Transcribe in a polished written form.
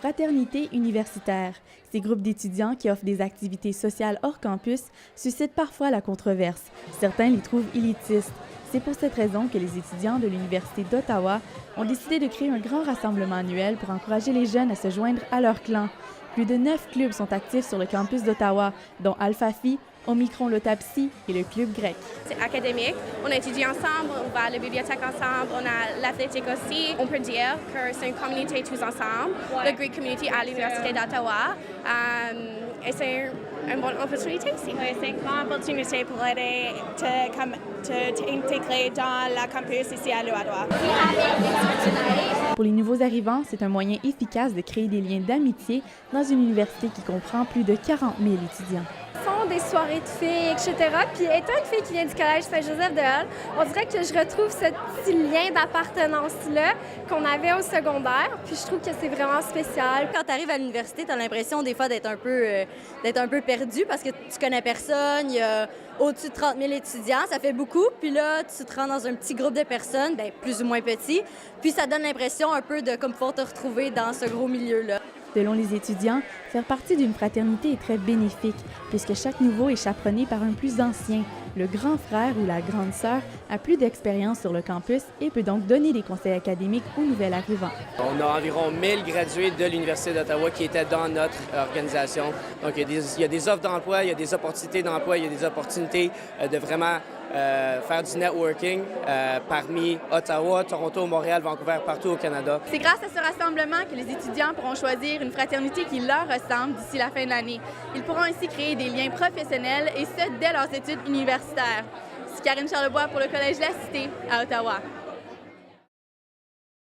fraternité universitaire. Ces groupes d'étudiants qui offrent des activités sociales hors campus suscitent parfois la controverse. Certains les trouvent élitistes. C'est pour cette raison que les étudiants de l'Université d'Ottawa ont décidé de créer un grand rassemblement annuel pour encourager les jeunes à se joindre à leur clan. Plus de 9 clubs sont actifs sur le campus d'Ottawa, dont Alpha Phi, Omicron Lotapsi et le Club grec. C'est académique, on étudie ensemble, on va à la bibliothèque ensemble, on a l'athlétique aussi. On peut dire que c'est une communauté tous ensemble, la Greek Community à l'Université d'Ottawa. Et c'est une bonne opportunité ici. Oui, c'est une grande opportunité pour aider t'intégrer dans la campus ici à l'Ottawa. Pour les nouveaux arrivants, c'est un moyen efficace de créer des liens d'amitié dans une université qui comprend plus de 40 000 étudiants. Font des soirées de filles, etc. Puis étant une fille qui vient du collège Saint-Joseph-de-Hall, on dirait que je retrouve ce petit lien d'appartenance-là qu'on avait au secondaire. Puis je trouve que c'est vraiment spécial. Quand tu arrives à l'université, tu as l'impression des fois d'être un peu perdu parce que tu connais personne. Il y a au-dessus de 30 000 étudiants, ça fait beaucoup. Puis là, tu te rends dans un petit groupe de personnes, bien, plus ou moins petit. Puis ça donne l'impression un peu de comme pouvoir te retrouver dans ce gros milieu-là. Selon les étudiants, faire partie d'une fraternité est très bénéfique, puisque chaque nouveau est chaperonné par un plus ancien. Le grand frère ou la grande sœur a plus d'expérience sur le campus et peut donc donner des conseils académiques aux nouvel arrivants. On a environ 1000 gradués de l'Université d'Ottawa qui étaient dans notre organisation. Donc, il y a des offres d'emploi, il y a des opportunités d'emploi, il y a des opportunités de vraiment faire du networking parmi Ottawa, Toronto, Montréal, Vancouver, partout au Canada. C'est grâce à ce rassemblement que les étudiants pourront choisir une fraternité qui leur ressemble d'ici la fin de l'année. Ils pourront ainsi créer des liens professionnels et ce, dès leurs études universitaires. C'est Karine Charlebois pour le Collège La Cité à Ottawa.